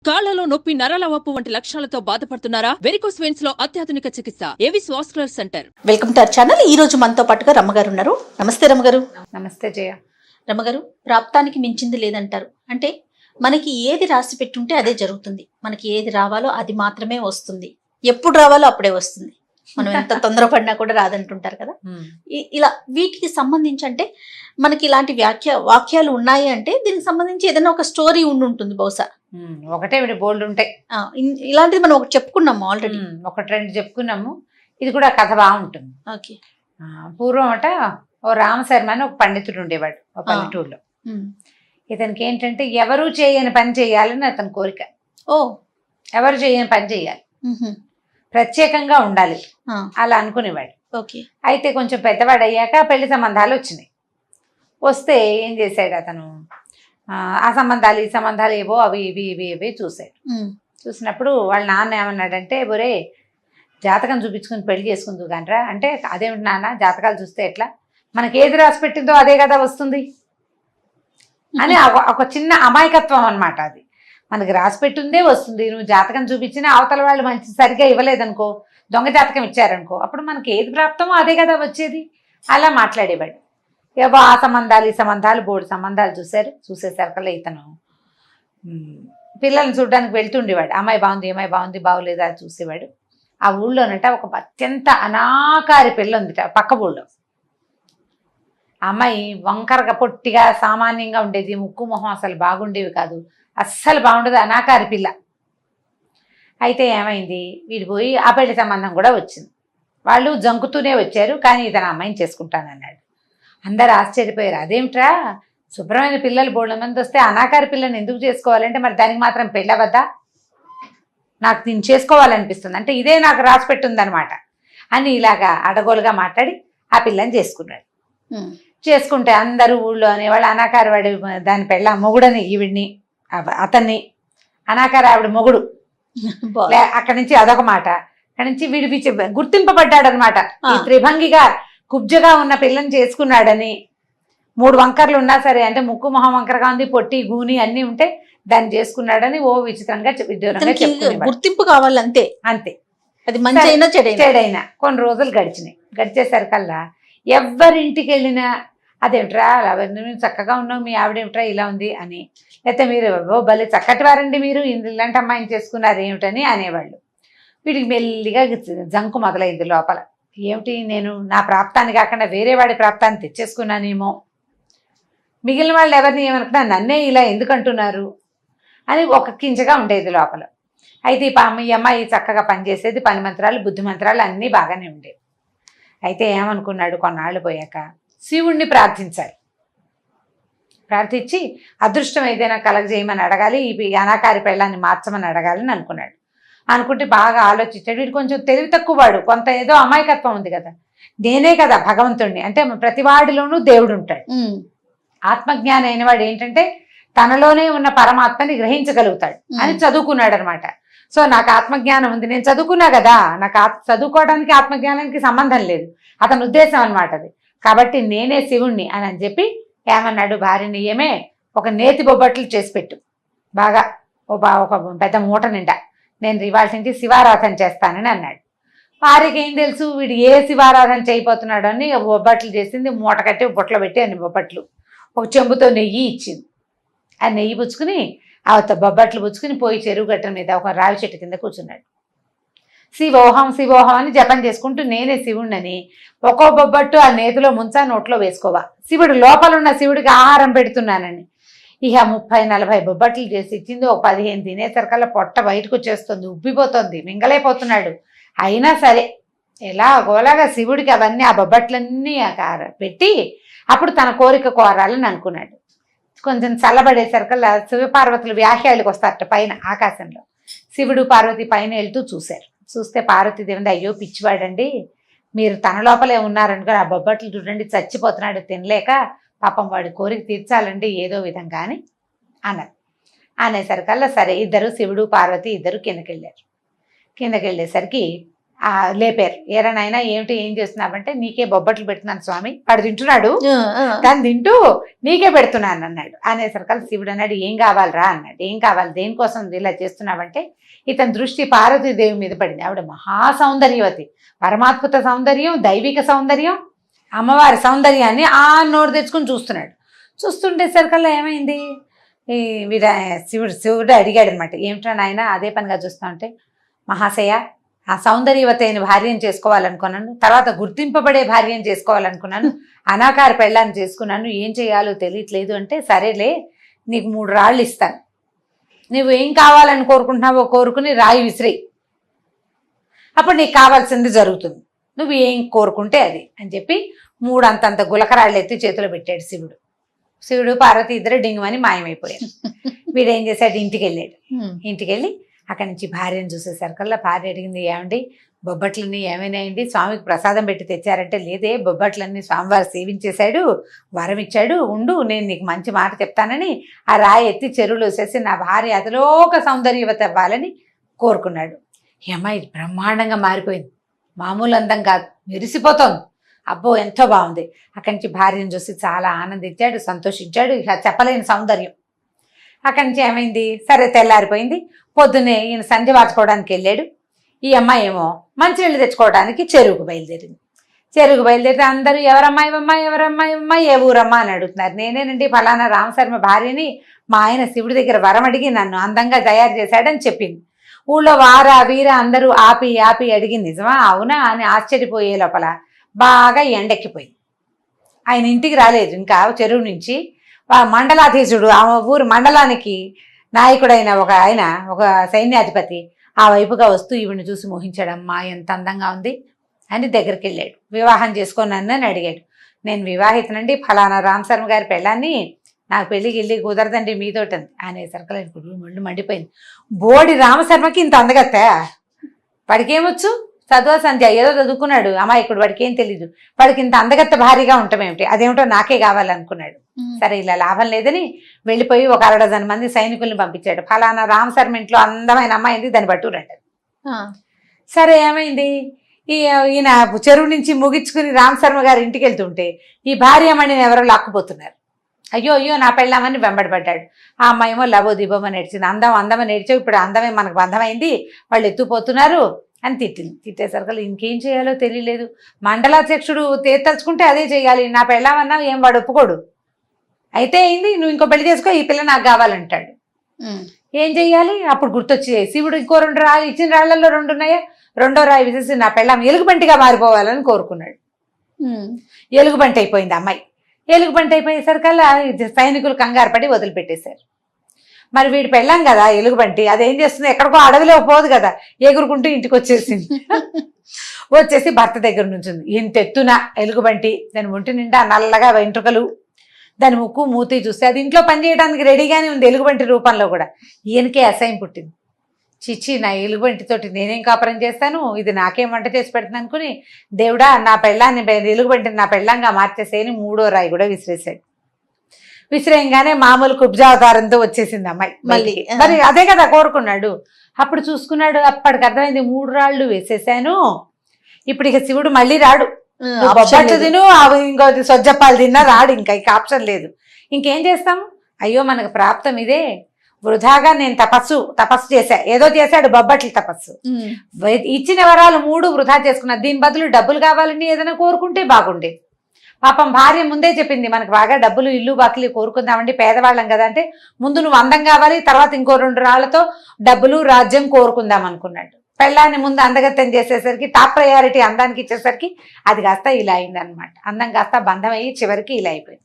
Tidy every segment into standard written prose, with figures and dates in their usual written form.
కాళ్లలో నొప్పి, నరాల వాపు వంటి లక్షణాలతో బాధపడుతున్నారా? వెరికోస్ వెయిన్స్ లో అత్యాధునిక చికిత్స Avis vascular centre. Welcome to our channel. ఈ రోజు మనతో పాటుగా రమ్మగారు ఉన్నారు. నమస్తే రమ్మగారు. నమస్తే జయ. రమ్మగారు, ప్రాప్తానికి మించింది లేదంటారు. అంటే మనకి ఏది రాసి పెట్టుంటే అదే జరుగుతుంది. మనకి ఏది రావాలో అది మాత్రమే వస్తుంది. ఎప్పుడు రావాలో అప్పుడే వస్తుంది. మనం ఎంత తొందరపడినా కూడా రాదంటుంటారు కదా. ఇలా వీటికి సంబంధించి అంటే మనకి ఇలాంటి వాక్యాలు ఉన్నాయి అంటే దీనికి సంబంధించి ఏదైనా ఒక స్టోరీ ఉంటుంది బహుశా. ఒకటే బోల్డ్ ఉంటాయి. ఇలాంటిది మనం ఒకటి చెప్పుకున్నాము ఆల్రెడీ, ఒకటి రెండు చెప్పుకున్నాము. ఇది కూడా కథ బాగుంటుంది. ఓకే. పూర్వం అట ఓ రామశర్మ అని ఒక పండితుడు ఉండేవాడు ఒక పల్లెటూరులో. ఇతనికి ఏంటంటే ఎవరు చేయని పని చేయాలని అతని కోరిక. ఎవరు చేయని పని చేయాలి, ప్రత్యేకంగా ఉండాలి అలా అనుకునేవాడు. ఓకే. అయితే కొంచెం పెద్దవాడు అయ్యాక పెళ్లి సంబంధాలు వచ్చినాయి. వస్తే ఏం చేశాడు అతను, ఆ సంబంధాలు ఈ సంబంధాలు ఏవో అవి ఇవి ఇవి ఇవి చూశాడు. చూసినప్పుడు వాళ్ళ నాన్న ఏమన్నాడంటే, బొరే జాతకం చూపించుకుని పెళ్లి చేసుకుందు కానరా అంటే, అదేమిటి నాన్న జాతకాలు చూస్తే ఎట్లా, మనకి ఏది రాసి పెట్టిందో అదే కదా వస్తుంది అని ఒక చిన్న అమాయకత్వం అనమాట. అది మనకి రాసి పెట్టిందే వస్తుంది. నువ్వు జాతకం చూపించినా అవతల వాళ్ళు మంచి సరిగా ఇవ్వలేదనుకో, దొంగ జాతకం ఇచ్చారనుకో, అప్పుడు మనకి ఏది ప్రాప్తమో అదే కదా వచ్చేది. అలా మాట్లాడేవాడు. ఏవో ఆ సంబంధాలు ఈ సంబంధాలు బోర్డు సంబంధాలు చూసేసరికల్లా ఇతను పిల్లల్ని చూడడానికి వెళ్తుండేవాడు. అమ్మాయి బాగుంది, అమ్మాయి బాగుంది, బాగోలేదా చూసేవాడు. ఆ ఊళ్ళోనట ఒక అత్యంత అనాకారి పిల్ల ఉందిట పక్క ఊళ్ళో. అమ్మాయి వంకరగా పొట్టిగా సామాన్యంగా ఉండేది, ముక్కు మొహం అసలు బాగుండేవి కాదు, అస్సలు బాగుండదు, అనాకారి పిల్ల. అయితే ఏమైంది, వీడు పోయి ఆ పెళ్లి సంబంధం కూడా వచ్చింది. వాళ్ళు జంకుతూనే వచ్చారు, కానీ ఇతను అమ్మాయిని చేసుకుంటానన్నాడు. అందరు ఆశ్చర్యపోయారు. అదేమిట్రా, శుభ్రమైన పిల్లలు బోళ్ళ మంది వస్తే అనాకారి పిల్లని ఎందుకు చేసుకోవాలంటే, మరి దానికి మాత్రం పెళ్ళవద్దా, నాకు దీన్ని చేసుకోవాలనిపిస్తుంది అంటే ఇదే నాకు రాసి పెట్టుందనమాట అని ఇలాగా అడగోలుగా మాట్లాడి ఆ పిల్లని చేసుకున్నాడు. చేసుకుంటే అందరూ ఊళ్ళో అనేవాళ్ళు అనాకారి వాడి దాని పెళ్ళ మొగుడని ఈవిడిని, అతన్ని అనాకారి ఆవిడ మొగుడు. అక్కడి నుంచి అదొక మాట. అక్కడి నుంచి విడిపించి గుర్తింపబడ్డాడు అనమాట. ఈ త్రిభంగిగా కుబ్జగా ఉన్న పిల్లని చేసుకున్నాడని. 3 వంకర్లు ఉన్నా సరే, అంటే ముక్కు మొహం వంకరగా ఉంది, పొట్టి గూని అన్ని ఉంటే దాన్ని చేసుకున్నాడని ఓ విచిత్రంగా గుర్తింపు కావాలి. అంతే అంతే. అది మంచి అయినా చెడైనా. కొన్ని రోజులు గడిచేసరికల్లా ఎవరింటికి వెళ్ళినా అదేమిట్రా చక్కగా ఉన్నావు, మీ ఆవిడేమిట్రా ఇలా ఉంది అని, లేకపోతే మీరు భలే చక్కటి వారండి మీరు, ఇలాంటి అమ్మాయిని చేసుకున్నారు ఏమిటని అనేవాళ్ళు. వీడికి మెల్లిగా జంకు మొదలైంది లోపల. ఏమిటి, నేను నా ప్రాప్తాన్ని కాకుండా వేరే వాడి ప్రాప్తాన్ని తెచ్చేసుకున్నానేమో, మిగిలిన వాళ్ళు ఎవరిని ఏమనుకున్నా నన్నే ఇలా ఎందుకంటున్నారు అని ఒక కించగా ఉండేది లోపల. అయితే ఈ అమ్మాయి చక్కగా పనిచేసేది, పని మంత్రాలు బుద్ధి మంత్రాలు అన్నీ బాగానే ఉండేవి. అయితే ఏమనుకున్నాడు, కొన్నాళ్ళు పోయాక శివుణ్ణి ప్రార్థించాలి. ప్రార్థించి అదృష్టం ఏదైనా కలగజేయమని అడగాలి, ఈ అనాకారి పెళ్ళాన్ని మార్చమని అడగాలని అనుకున్నాడు. అనుకుంటే బాగా ఆలోచించాడు. వీడు కొంచెం తెలివి తక్కువ వాడు, కొంత ఏదో అమాయకత్వం ఉంది కదా, నేనే కదా భగవంతుడిని, అంటే ప్రతి వాడిలోనూ దేవుడు ఉంటాడు. ఆత్మజ్ఞానం అయిన వాడు ఏంటంటే తనలోనే ఉన్న పరమాత్మని గ్రహించగలుగుతాడు అని చదువుకున్నాడు అనమాట. సో నాకు ఆత్మజ్ఞానం ఉంది, నేను చదువుకున్నా కదా, నాకు చదువుకోవడానికి ఆత్మజ్ఞానానికి సంబంధం లేదు, అతని ఉద్దేశం అనమాట అది. కాబట్టి నేనే శివుణ్ణి అని చెప్పి ఏమన్నాడు, భార్యని ఏమే ఒక నేతి బొబ్బట్లు చేసి పెట్టు, బాగా ఒక పెద్ద మూట నిండా, నేను ఇవాళ నుంచి శివారాధన చేస్తానని అన్నాడు. భార్యకి ఏం తెలుసు వీడు ఏ శివారాధన చేయబోతున్నాడు అని బొబ్బట్లు చేసింది, మూట కట్టి బొట్లో పెట్టి అన్ని బొబ్బట్లు, ఒక చెంబుతో నెయ్యి ఇచ్చింది. ఆ నెయ్యి పుచ్చుకుని ఆ బొబ్బట్లు పుచ్చుకుని పోయి చెరువు గట్ట మీద ఒక రావి చెట్టు కింద కూర్చున్నాడు. శివోహం శివోహం అని జపం చేసుకుంటూ నేనే శివుణ్ణని ఒక్కో బొబ్బట్టు ఆ నేతిలో ముంచా నోట్లో వేసుకోవా, శివుడు లోపలున్న శివుడికి ఆహారం పెడుతున్నానని. ఇక 30-40 బొబ్బట్లు చేసి ఇచ్చింది. ఒక 15 తినేసరికల్లా పొట్ట బయటకు వచ్చేస్తుంది, ఉబ్బిపోతుంది, మింగలైపోతున్నాడు. అయినా సరే ఎలా గోలాగా శివుడికి అవన్నీ ఆ బొబ్బట్లన్నీ పెట్టి అప్పుడు తన కోరిక కోరాలని అనుకున్నాడు. కొంచెం చల్లబడేసరికల్లా శివపార్వతులు వ్యాఖ్యాలకు వస్తారట పైన ఆకాశంలో. శివుడు పార్వతి పైన వెళ్తూ చూశారు. చూస్తే పార్వతీదేవి, అయ్యో పిచ్చివాడండి, మీరు తన లోపలే ఉన్నారనుకో, ఆ బొబ్బట్లు చూడండి చచ్చిపోతున్నాడు తినలేక, పాపం వాడి కోరిక తీర్చాలండి ఏదో విధంగా అని అన్నారు. అనేసరికల్లా సరే ఇద్దరు శివుడు పార్వతి ఇద్దరు కిందకి వెళ్ళారు. కిందకి వెళ్ళేసరికి లేపారు. ఏరనైనా ఏమిటి ఏం చేస్తున్నావంటే నీకే బొబ్బట్లు పెడుతున్నాను స్వామి, వాడు తింటున్నాడు, దాన్ని తింటూ నీకే పెడుతున్నాను అన్నాడు. అనేసరికల్ శివుడు అన్నాడు ఏం కావాలరా అన్నాడు. ఏం కావాలి, దేనికోసం ఇలా చేస్తున్నావంటే ఇతని దృష్టి పార్వతీదేవి మీద పడింది. ఆవిడ మహాసౌందర్యవతి, పరమాత్మత సౌందర్యం, దైవిక సౌందర్యం, అమ్మవారి సౌందర్యాన్ని నోరు తెచ్చుకుని చూస్తున్నాడు. చూస్తుంటే సరికల్లా ఏమైంది, శివుడు అడిగాడు అనమాట, ఏమిటో నాయన అదే పనిగా చూస్తా ఉంటే, మహాశయ ఆ సౌందర్యవతి అయిన భార్యను చేసుకోవాలనుకున్నాను, తర్వాత గుర్తింపబడే భార్యను చేసుకోవాలనుకున్నాను, అనాకార పెళ్ళాన్ని చేసుకున్నాను, ఏం చేయాలో తెలియట్లేదు అంటే, సరేలే నీకు 3 రాళ్ళు ఇస్తాను, నువ్వు ఏం కావాలని కోరుకుంటున్నావో కోరుకుని రాయి విసిరి, అప్పుడు నీకు కావాల్సింది జరుగుతుంది, నువ్వు ఏం కోరుకుంటే అది అని చెప్పి 3 అంతంత గులకరాళ్ళు ఎత్తి చేతిలో పెట్టాడు శివుడు. శివుడు పార్వతి ఇద్దరు డింగుమని మాయమైపోయాడు. వీడేం చేశాడు, ఇంటికి వెళ్ళాడు. ఇంటికి వెళ్ళి అక్కడి నుంచి భార్యను చూసేసరికల్లా భార్య అడిగింది, ఏమండి బొబ్బట్లన్నీ ఏమైనాయండి, స్వామికి ప్రసాదం పెట్టి తెచ్చారంటే, లేదే బొబ్బట్లన్నీ స్వామివారు సేవించేశాడు, వరం ఇచ్చాడు, ఉండు నేను నీకు మంచి మాట చెప్తానని ఆ రాయి ఎత్తి చెరువులో వేసేసి నా భార్య అతిలోక సౌందర్యవతి అవ్వాలని కోరుకున్నాడు. ఈ అమ్మాయి బ్రహ్మాండంగా మారిపోయింది, మామూలు అందం కాదు, మెరిసిపోతోంది. అబ్బో ఎంతో బాగుంది. అక్కడి నుంచి భార్యను చూసి చాలా ఆనందించాడు, సంతోషించాడు, ఇక చెప్పలేని సౌందర్యం. అక్కడి నుంచి ఏమైంది, సరే తెల్లారిపోయింది. పొద్దున్నే ఈయన సంధ్య వాచుకోవడానికి వెళ్ళాడు. ఈ అమ్మాయి ఏమో మంచినీళ్ళు తెచ్చుకోవడానికి చెరువుకు బయలుదేరింది. చెరువుకు బయలుదేరితే అందరూ ఎవరమ్మాయి ఏ ఊరమ్మా అని అడుగుతున్నారు. నేనేనండి ఫలానా రామశర్మ భార్యని, మా ఆయన శివుడి దగ్గర వరం అడిగి నన్ను అందంగా తయారు చేశాడని చెప్పింది. ఊళ్ళో వారా వీర అందరూ ఆపి అడిగి నిజమా అవునా అని ఆశ్చర్యపోయే లోపల బాగా ఎండెక్కిపోయింది. ఆయన ఇంటికి రాలేదు ఇంకా చెరువు నుంచి. మండలాధీశుడు ఆ ఊరు మండలానికి నాయకుడైన ఒక సైన్యాధిపతి ఆ వైపుగా వస్తూ ఈవిని చూసి మోహించాడమ్మా ఎంత అందంగా ఉంది అని దగ్గరికి వెళ్ళాడు. వివాహం చేసుకోనని అని అడిగాడు. నేను వివాహితనండి, ఫలానా రామశర్మ గారి పెళ్ళాన్ని, నాకు పెళ్ళికి కుదరదండి మీతోటి అనేసరికి మళ్ళీ మండిపోయింది. బోడి రామశర్మకి ఇంత అందగత్తా, వాడికేమొచ్చు, చదువు సంధ్య ఏదో చదువుకున్నాడు అమాయకుడు, వాడికి ఏం తెలీదు, వాడికి ఇంత అందగత్త భారీగా ఉంటామేమిటి, అదేమిటో నాకే కావాలనుకున్నాడు. సరే ఇలా లాభం లేదని వెళ్ళిపోయి ఒక 1 డజన్ మంది సైనికుల్ని పంపించాడు. ఫలానా రామశర్మ ఇంట్లో అందమైన అమ్మాయింది, దాన్ని పట్టురండి. సరే ఏమైంది, ఈయన చెరువు నుంచి ముగించుకుని రామశర్మ గారి ఇంటికి వెళ్తుంటే ఈ భార్యమణిని ఎవరో లాక్కుపోతున్నారు. అయ్యో నా పెళ్ళామని వెంబడబడ్డాడు. ఆ అమ్మాయేమో లబో దిబోమని నేర్చింది. అందమని నేర్చావు, ఇప్పుడు అందమే మనకు బంధమైంది, వాళ్ళు ఎత్తుపోతున్నారు అని తిట్టింది. తిట్టేసరికి ఇంకేం చేయాలో తెలియలేదు. మండలాధ్యక్షుడు తలుచుకుంటే అదే చేయాలి, నా పెళ్ళామన్నా ఏం వాడు ఒప్పుకోడు. అయితే అయింది, నువ్వు ఇంకో పెళ్లి చేసుకో, ఈ పిల్ల నాకు కావాలంటాడు. ఏం చెయ్యాలి, అప్పుడు గుర్తొచ్చి శివుడు ఇంకో 2 రాళ్ళు ఇచ్చిన రాళ్లలో 2 ఉన్నాయా, 2వ రాయి విసేసి నా పెళ్ళాం ఎలుగుబంటిగా మారిపోవాలని కోరుకున్నాడు. ఎలుగుబంటి అయిపోయింది అమ్మాయి. ఎలుగుబంటి అయిపోయేసరికల్లా సైనికులు కంగారు పడి వదిలిపెట్టేశారు. మరి వీడు పెళ్ళాం కదా ఎలుగుబంటి, అదేం చేస్తుంది, ఎక్కడికో అడవిలో పోదు కదా, ఎగురుకుంటూ ఇంటికి వచ్చేసింది. వచ్చేసి భర్త దగ్గర నుంచింది. ఇంతెత్తున ఎలుగుబంటి, దాని ఒంటి నిండా నల్లగా వెంట్రుకలు, దాని ముక్కు మూతి చూస్తే అది ఇంట్లో పనిచేయడానికి రెడీగానే ఉంది ఎలుగుబంటి రూపంలో కూడా. ఈయనకే అసహ్యం పుట్టింది. చిచ్చి నా ఎలుగుబంటితోటి నేనేం కాపురం చేస్తాను, ఇది నాకేం వంట చేసి పెడుతుంది అనుకుని, దేవుడా నా పెళ్ళాన్ని ఎలుగుబంటిని నా పెళ్ళంగా మార్చేసేని 3వ రాయి కూడా విసిరేసాడు. విసిరేయంగానే మామూలు కుబ్జావతారంతో వచ్చేసింది అమ్మాయి మళ్ళీ. మరి అదే కదా కోరుకున్నాడు. అప్పుడు చూసుకున్నాడు, అప్పటికి అర్థమైంది 3 రాళ్ళు వేసేసాను, ఇప్పుడు ఇక శివుడు మళ్ళీ రాడు, బొబ్బట్లు తిను ఇంకోటి సొజ్జప్పాలు తిన్నా రాడు, ఇంకా ఆప్షన్ లేదు. ఇంకేం చేస్తాము, అయ్యో మనకు ప్రాప్తం ఇదే, వృధాగా నేను తపస్సు చేశా, ఏదో చేశాడు బొబ్బట్లు తపస్సు, ఇచ్చిన వరాలు 3 వృధా చేసుకున్నా, దీని బదులు డబ్బులు కావాలని ఏదైనా కోరుకుంటే బాగుండేది. పాపం భార్య ముందే చెప్పింది, మనకు బాగా డబ్బులు ఇల్లు బాకిలి కోరుకుందామండి, పేదవాళ్ళం కదా అంటే, ముందు నువ్వు అందం కావాలి, తర్వాత ఇంకో 2 రాళ్లతో డబ్బులు రాజ్యం కోరుకుందాం అనుకున్నాడు. పెళ్ళాన్ని ముందు అందగత్తం చేసేసరికి టాప్ ప్రయారిటీ అందానికి ఇచ్చేసరికి అది కాస్త ఇలా అయింది అనమాట. అందం కాస్త బంధం అయ్యి చివరికి ఇలా అయిపోయింది.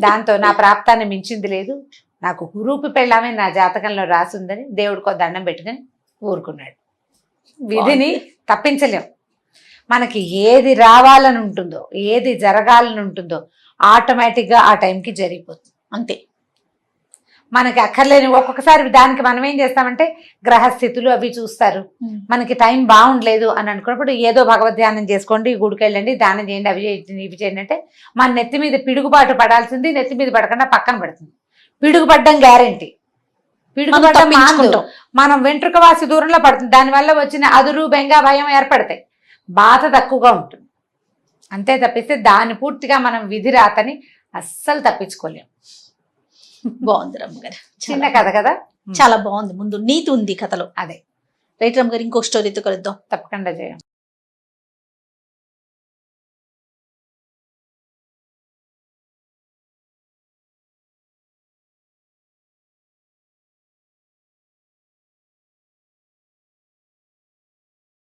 దాంతో నా ప్రాప్తాన్ని మించింది లేదు, నాకు కురూపి పెళ్ళామే నా జాతకంలో రాసుందని దేవుడికో దండం పెట్టుకుని ఊరుకున్నాడు. విధిని తప్పించలేం. మనకి ఏది రావాలని ఉంటుందో, ఏది జరగాలని ఉంటుందో ఆటోమేటిక్గా ఆ టైంకి జరిగిపోతుంది అంతే. మనకి అక్కర్లేని ఒక్కొక్కసారి దానికి మనం ఏం చేస్తామంటే గ్రహస్థితులు అవి చూస్తారు, మనకి టైం బాగుండలేదు అని అనుకున్నప్పుడు ఏదో భగవద్ ధ్యానం చేసుకోండి, గుడికి వెళ్ళండి, దానం చేయండి, అవి చేయండి, ఇవి చేయండి అంటే మన నెత్తి మీద పిడుగుబాటు పడాల్సింది నెత్తి మీద పడకుండా పక్కన పడుతుంది. పిడుగుపడ్డం గ్యారంటీ, పిడుగుపడ్డం మనం వెంట్రుక వాసి దూరంలో పడుతుంది, దానివల్ల వచ్చిన అదురు బెంగ భయం ఏర్పడతాయి. బాధ తక్కువగా ఉంటుంది. అంతే తప్పిస్తే దాన్ని పూర్తిగా మనం విధి రాతని అస్సలు తప్పించుకోలేము. బాగుంది రమ్మగారు, చిన్న కథ కదా, చాలా బాగుంది. ముందు నీతి ఉంది కథలో. అదే రైట్ రమ్మగారు, ఇంకో స్టోరీతో కలుద్దాం. తప్పకుండా చేయం.